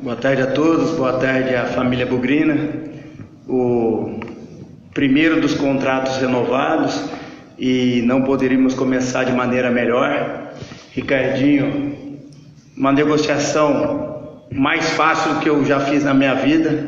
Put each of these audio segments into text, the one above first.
Boa tarde a todos, boa tarde à família Bugrina. O primeiro dos contratos renovados e não poderíamos começar de maneira melhor. Ricardinho, uma negociação mais fácil que eu já fiz na minha vida.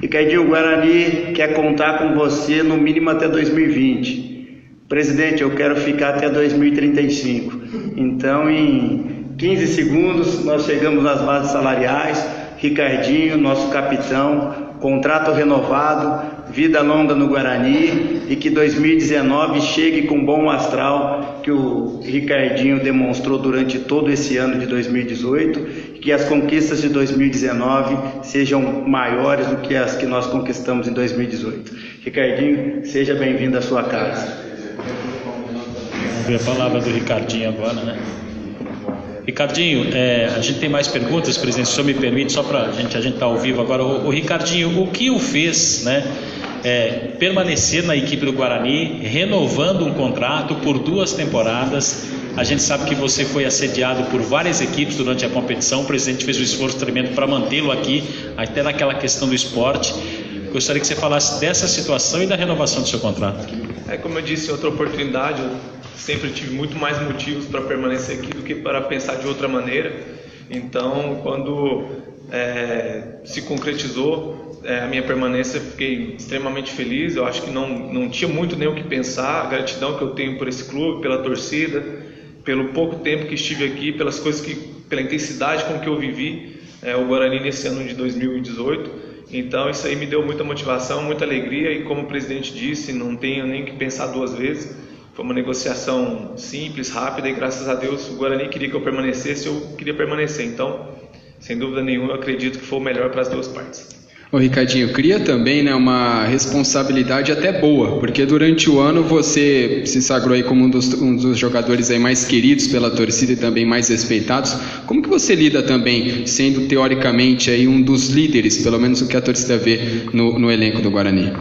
Ricardinho, o Guarani quer contar com você no mínimo até 2020. Presidente, eu quero ficar até 2035. Então, em 15 segundos, nós chegamos nas bases salariais. Ricardinho, nosso capitão, contrato renovado, vida longa no Guarani e que 2019 chegue com bom astral que o Ricardinho demonstrou durante todo esse ano de 2018 e que as conquistas de 2019 sejam maiores do que as que nós conquistamos em 2018. Ricardinho, seja bem-vindo à sua casa. Vamos ver a palavra do Ricardinho agora, né? Ricardinho, a gente tem mais perguntas, presidente, se o senhor me permite, só para a gente está ao vivo agora. O Ricardinho, o que o fez, né, permanecer na equipe do Guarani, renovando um contrato por 2 temporadas? A gente sabe que você foi assediado por várias equipes durante a competição, o presidente fez um esforço tremendo para mantê-lo aqui, até naquela questão do esporte. Gostaria que você falasse dessa situação e da renovação do seu contrato. Como eu disse em outra oportunidade, eu sempre tive muito mais motivos para permanecer aqui do que para pensar de outra maneira. Então, quando se concretizou a minha permanência, fiquei extremamente feliz. Eu acho que não tinha muito nem o que pensar. A gratidão que eu tenho por esse clube, pela torcida, pelo pouco tempo que estive aqui, pelas coisas pela intensidade com que eu vivi o Guarani nesse ano de 2018. Então isso aí me deu muita motivação, muita alegria e, como o presidente disse, não tenho nem que pensar 2 vezes. Foi uma negociação simples, rápida e, graças a Deus, o Guarani queria que eu permanecesse, eu queria permanecer. Então, sem dúvida nenhuma, eu acredito que foi o melhor para as 2 partes. Ô Ricardinho, cria também, né, uma responsabilidade até boa, porque durante o ano você se sagrou aí como um dos jogadores aí mais queridos pela torcida e também mais respeitados. Como que você lida também, sendo teoricamente aí um dos líderes, pelo menos o que a torcida vê no elenco do Guarani?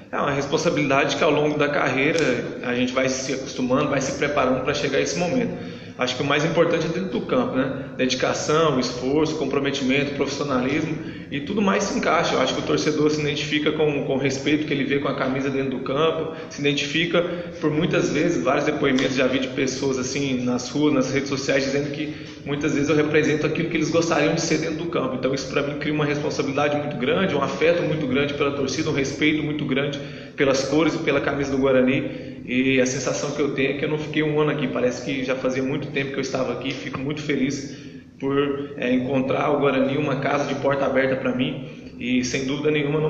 É uma responsabilidade que ao longo da carreira a gente vai se acostumando, vai se preparando para chegar a esse momento. Acho que o mais importante é dentro do campo, né? Dedicação, esforço, comprometimento, profissionalismo e tudo mais se encaixa. Eu acho que o torcedor se identifica com o respeito que ele vê com a camisa dentro do campo, se identifica por muitas vezes, vários depoimentos já vi de pessoas assim nas ruas, nas redes sociais, dizendo que muitas vezes eu represento aquilo que eles gostariam de ser dentro do campo. Então isso para mim cria uma responsabilidade muito grande, um afeto muito grande pela torcida, um respeito muito grande pelas cores e pela camisa do Guarani. E a sensação que eu tenho é que eu não fiquei um ano aqui, parece que já fazia muito tempo que eu estava aqui. Fico muito feliz por encontrar o Guarani uma casa de porta aberta para mim e, sem dúvida nenhuma,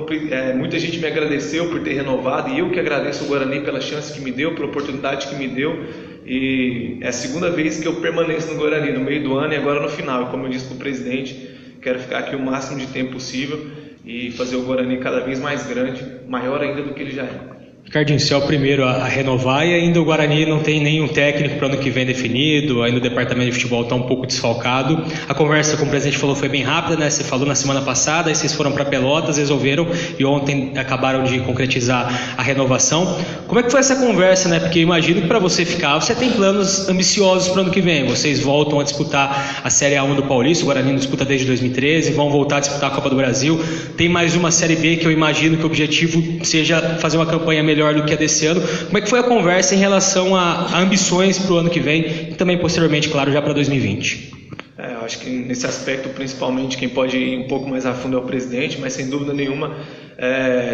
muita gente me agradeceu por ter renovado e eu que agradeço o Guarani pela chance que me deu, pela oportunidade que me deu. E é a 2ª vez que eu permaneço no Guarani, no meio do ano e agora no final. E como eu disse para o presidente, quero ficar aqui o máximo de tempo possível e fazer o Guarani cada vez mais grande, maior ainda do que ele já é. Ricardinho, você é o primeiro a renovar e ainda o Guarani não tem nenhum técnico para o ano que vem definido, ainda o departamento de futebol está um pouco desfalcado. A conversa, como o presidente falou, foi bem rápida, né? Você falou na semana passada, aí vocês foram para Pelotas, resolveram e ontem acabaram de concretizar a renovação. Como é que foi essa conversa, né? Porque eu imagino que para você ficar, você tem planos ambiciosos para o ano que vem. Vocês voltam a disputar a Série A1 do Paulista, o Guarani não disputa desde 2013, vão voltar a disputar a Copa do Brasil. Tem mais uma Série B que eu imagino que o objetivo seja fazer uma campanha melhor do que a desse ano. Como é que foi a conversa em relação a ambições para o ano que vem e também posteriormente, claro, já para 2020? Eu acho que nesse aspecto, principalmente, quem pode ir um pouco mais a fundo é o presidente, mas sem dúvida nenhuma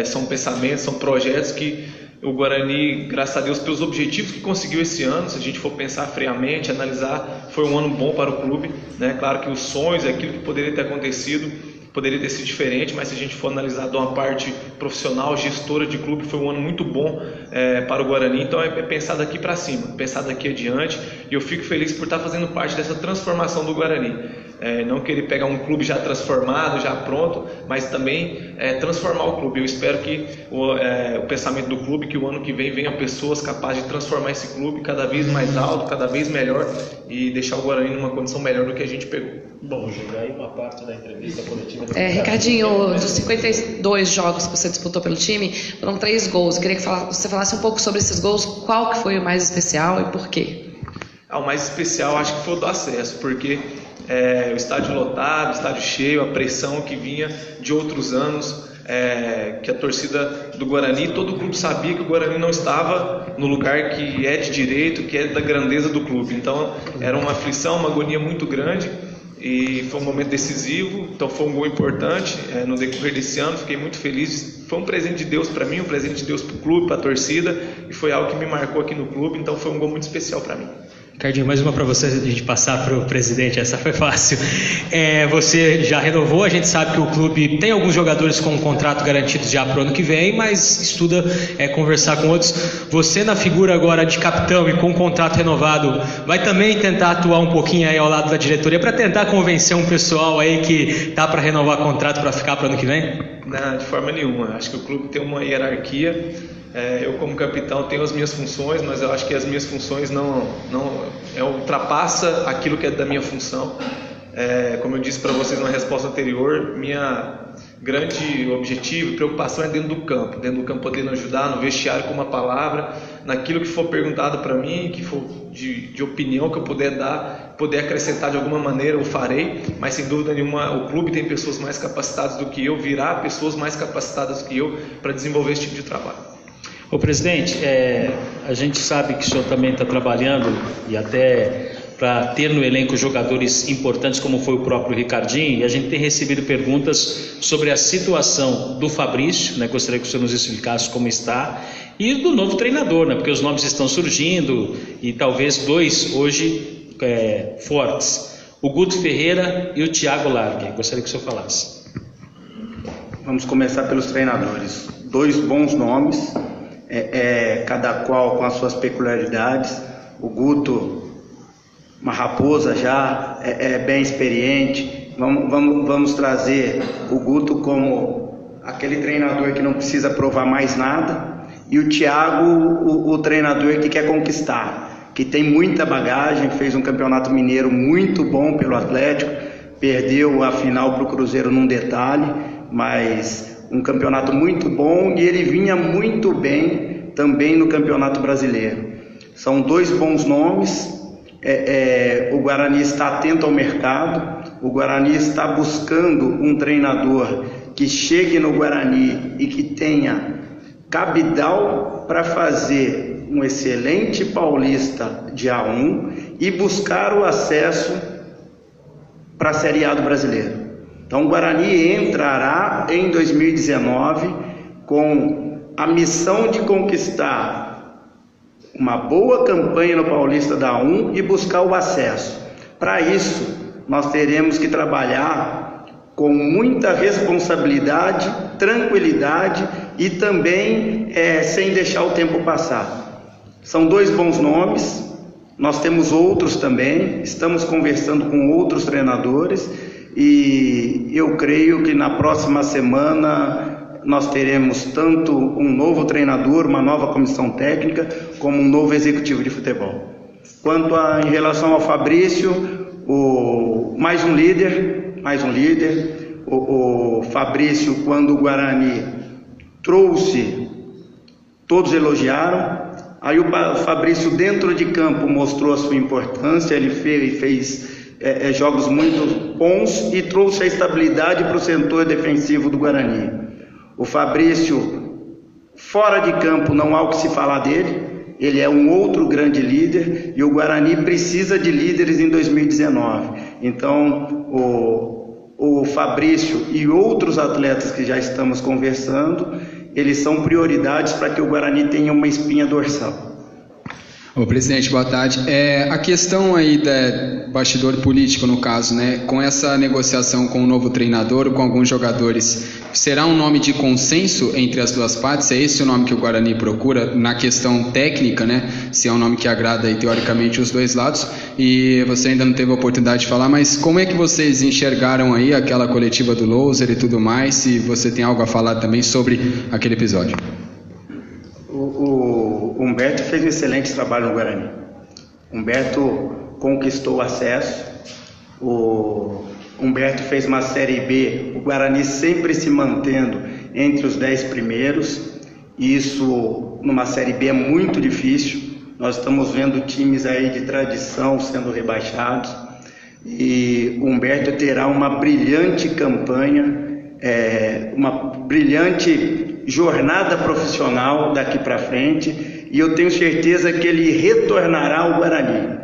são pensamentos, são projetos que o Guarani, graças a Deus, pelos objetivos que conseguiu esse ano, se a gente for pensar friamente, analisar, foi um ano bom para o clube, né? Claro que os sonhos, aquilo que poderia ter acontecido, poderia ter sido diferente, mas se a gente for analisar de uma parte profissional, gestora de clube, foi um ano muito bom para o Guarani. Então é pensar daqui para cima, pensar daqui adiante, e eu fico feliz por estar fazendo parte dessa transformação do Guarani. Não querer pegar um clube já transformado, já pronto, mas também transformar o clube. Eu espero que o pensamento do clube, que o ano que vem venham pessoas capazes de transformar esse clube cada vez mais alto, cada vez melhor e deixar o Guarani numa condição melhor do que a gente pegou. Bom, Júlio, aí uma parte da entrevista coletiva... Ricardinho, dos 52 jogos que você disputou pelo time, foram 3 gols. Eu queria que você falasse um pouco sobre esses gols, qual que foi o mais especial e por quê? O mais especial acho que foi o do acesso, porque o estádio lotado, o estádio cheio, a pressão que vinha de outros anos, que a torcida do Guarani, todo o clube sabia que o Guarani não estava no lugar que é de direito, que é da grandeza do clube. Então era uma aflição, uma agonia muito grande, e foi um momento decisivo. Então foi um gol importante no decorrer desse ano. Fiquei muito feliz, foi um presente de Deus para mim, um presente de Deus para o clube, para a torcida, e foi algo que me marcou aqui no clube. Então foi um gol muito especial para mim. Ricardinho, mais uma para você, a gente passar para o presidente, essa foi fácil. Você já renovou, a gente sabe que o clube tem alguns jogadores com um contrato garantido já para o ano que vem, mas estuda conversar com outros. Você, na figura agora de capitão e com um contrato renovado, vai também tentar atuar um pouquinho aí ao lado da diretoria para tentar convencer um pessoal aí que tá para renovar contrato para ficar para o ano que vem? Não, de forma nenhuma. Acho que o clube tem uma hierarquia. Eu, como capitão, tenho as minhas funções, mas eu acho que as minhas funções não ultrapassa aquilo que é da minha função. Como eu disse para vocês na resposta anterior, minha grande objetivo e preocupação é dentro do campo podendo ajudar no vestiário com uma palavra, naquilo que for perguntado para mim, que for de opinião que eu puder dar, poder acrescentar de alguma maneira, eu farei, mas sem dúvida nenhuma o clube tem pessoas mais capacitadas do que eu, virá pessoas mais capacitadas do que eu para desenvolver esse tipo de trabalho. Ô presidente, a gente sabe que o senhor também está trabalhando e até para ter no elenco jogadores importantes como foi o próprio Ricardinho, e a gente tem recebido perguntas sobre a situação do Fabrício, né? Gostaria que o senhor nos explicasse como está, e do novo treinador, né? Porque os nomes estão surgindo e talvez dois hoje fortes, o Guto Ferreira e o Thiago Largue. Gostaria que o senhor falasse. Vamos começar pelos treinadores. Dois bons nomes, cada qual com as suas peculiaridades. O Guto, uma raposa já, bem experiente. Vamos trazer o Guto como aquele treinador que não precisa provar mais nada, e o Thiago, o treinador que quer conquistar, que tem muita bagagem, fez um campeonato mineiro muito bom pelo Atlético, perdeu a final para o Cruzeiro num detalhe, mas um campeonato muito bom, e ele vinha muito bem também no Campeonato Brasileiro. São dois bons nomes. O Guarani está atento ao mercado, o Guarani está buscando um treinador que chegue no Guarani e que tenha cabidal para fazer um excelente paulista de A1 e buscar o acesso para a Série A do Brasileiro. Então o Guarani entrará em 2019 com a missão de conquistar uma boa campanha no Paulista da A1 e buscar o acesso. Para isso, nós teremos que trabalhar com muita responsabilidade, tranquilidade e também sem deixar o tempo passar. São dois bons nomes, nós temos outros também, estamos conversando com outros treinadores e eu creio que na próxima semana nós teremos tanto um novo treinador, uma nova comissão técnica, como um novo executivo de futebol. Quanto em relação ao Fabrício, mais um líder. O Fabrício, quando o Guarani trouxe, todos elogiaram. Aí o Fabrício dentro de campo mostrou a sua importância, ele fez jogos muito bons e trouxe a estabilidade para o setor defensivo do Guarani. O Fabrício, fora de campo, não há o que se falar dele, ele é um outro grande líder e o Guarani precisa de líderes em 2019. Então, o Fabrício e outros atletas que já estamos conversando, eles são prioridades para que o Guarani tenha uma espinha dorsal. Ô, presidente, boa tarde. A questão aí do bastidor político, no caso, né, com essa negociação com o novo treinador, com alguns jogadores, será um nome de consenso entre as duas partes? É esse o nome que o Guarani procura na questão técnica, né? Se é um nome que agrada aí, teoricamente, os dois lados. E você ainda não teve a oportunidade de falar, mas como é que vocês enxergaram aí aquela coletiva do Louser e tudo mais? Se você tem algo a falar também sobre aquele episódio. O Humberto fez um excelente trabalho no Guarani. Humberto conquistou o acesso. O Humberto fez uma Série B, o Guarani sempre se mantendo entre os 10 primeiros. Isso numa Série B é muito difícil. Nós estamos vendo times aí de tradição sendo rebaixados. e o Humberto terá uma brilhante campanha, uma brilhante jornada profissional daqui para frente, e eu tenho certeza que ele retornará ao Guarani.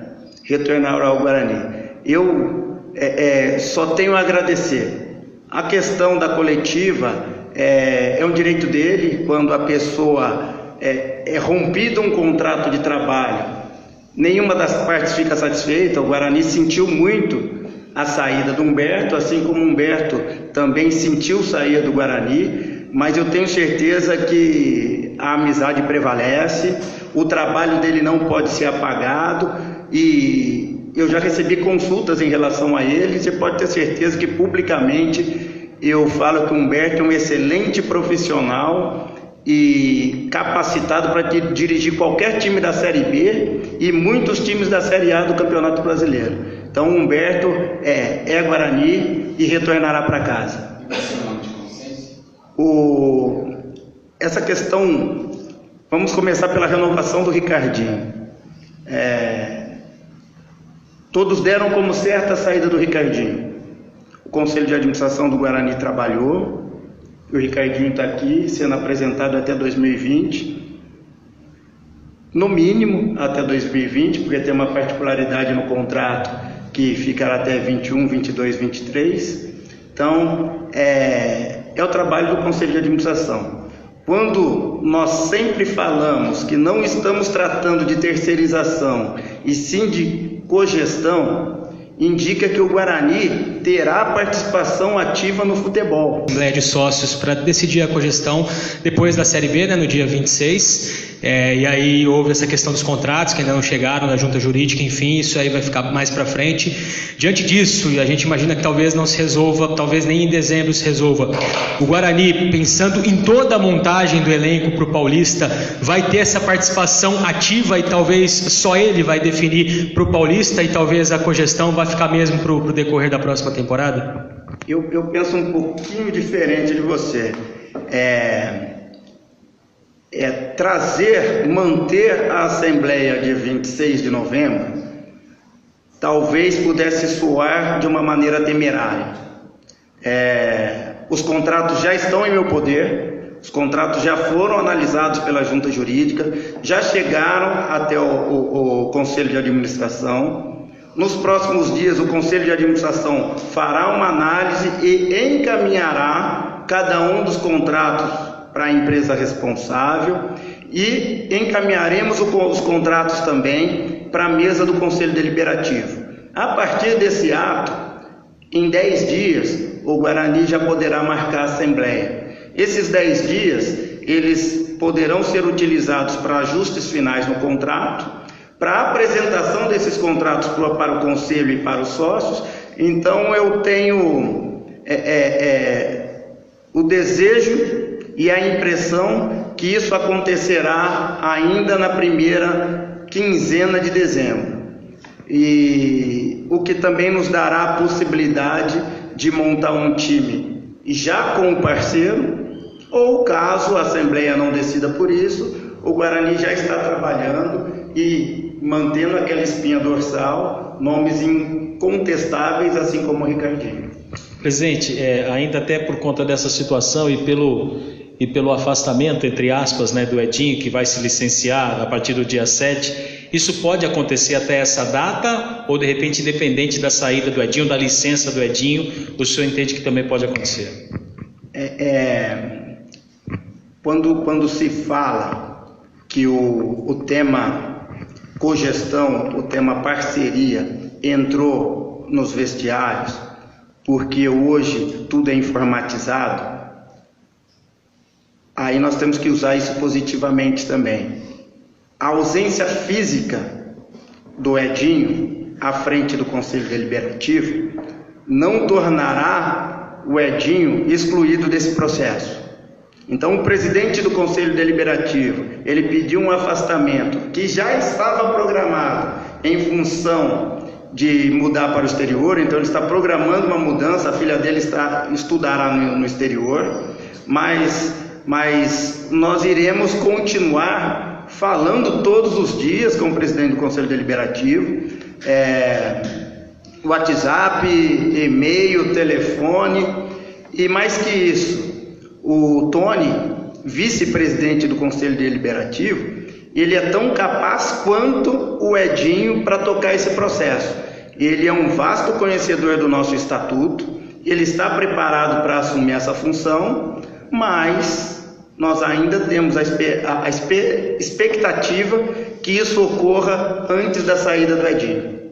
Eu só tenho a agradecer. A questão da coletiva é um direito dele. Quando a pessoa é rompido um contrato de trabalho, nenhuma das partes fica satisfeita. O Guarani sentiu muito a saída do Humberto, assim como o Humberto também sentiu sair do Guarani, mas eu tenho certeza que a amizade prevalece, o trabalho dele não pode ser apagado, e eu já recebi consultas em relação a ele. Você pode ter certeza que publicamente eu falo que o Humberto é um excelente profissional e capacitado para dirigir qualquer time da Série B e muitos times da Série A do Campeonato Brasileiro. Então o Humberto é Guarani e retornará para casa. Essa questão, vamos começar pela renovação do Ricardinho. Todos deram como certa a saída do Ricardinho. O Conselho de Administração do Guarani trabalhou, o Ricardinho está aqui sendo apresentado até 2020, no mínimo até 2020, porque tem uma particularidade no contrato que ficará até 21, 22, 23. Então, é o trabalho do Conselho de Administração. Quando nós sempre falamos que não estamos tratando de terceirização e sim de cogestão, indica que o Guarani terá participação ativa no futebol. Assembleia de sócios para decidir a cogestão depois da Série B, no dia 26. E aí houve essa questão dos contratos que ainda não chegaram na junta jurídica, enfim, isso aí vai ficar mais para frente. Diante disso, a gente imagina que talvez não se resolva, talvez nem em dezembro se resolva. O Guarani, pensando em toda a montagem do elenco para o Paulista, vai ter essa participação ativa e talvez só ele vai definir para o Paulista, e talvez a cogestão vai ficar mesmo para o decorrer da próxima temporada? Eu penso um pouquinho diferente de você. Manter a Assembleia dia 26 de novembro, talvez pudesse soar de uma maneira temerária. Os contratos já estão em meu poder, os contratos já foram analisados pela junta jurídica, já chegaram até o Conselho de Administração. Nos próximos dias o Conselho de Administração fará uma análise e encaminhará cada um dos contratos para a empresa responsável, e encaminharemos os contratos também para a mesa do Conselho Deliberativo. A partir desse ato, em 10 dias, o Guarani já poderá marcar a Assembleia. Esses 10 dias, eles poderão ser utilizados para ajustes finais no contrato, para a apresentação desses contratos para o Conselho e para os sócios. Então eu tenho o desejo e a impressão que isso acontecerá ainda na primeira quinzena de dezembro, e o que também nos dará a possibilidade de montar um time já com o parceiro, ou caso a Assembleia não decida por isso, o Guarani já está trabalhando e mantendo aquela espinha dorsal, nomes incontestáveis, assim como o Ricardinho. Presidente, ainda até por conta dessa situação e pelo afastamento, entre aspas, do Edinho, que vai se licenciar a partir do dia 7, isso pode acontecer até essa data, ou de repente, independente da saída do Edinho, da licença do Edinho, o senhor entende que também pode acontecer? Quando se fala que o tema cogestão, o tema parceria entrou nos vestiários, porque hoje tudo é informatizado, aí nós temos que usar isso positivamente também. A ausência física do Edinho à frente do Conselho Deliberativo não tornará o Edinho excluído desse processo. Então o presidente do Conselho Deliberativo, ele pediu um afastamento que já estava programado em função de mudar para o exterior, então ele está programando uma mudança, a filha dele estudará no exterior, mas nós iremos continuar falando todos os dias com o presidente do Conselho Deliberativo, WhatsApp, e-mail, telefone, e mais que isso, o Tony, vice-presidente do Conselho Deliberativo, ele é tão capaz quanto o Edinho para tocar esse processo. Ele é um vasto conhecedor do nosso estatuto, ele está preparado para assumir essa função, mas nós ainda temos a expectativa que isso ocorra antes da saída do Edinho.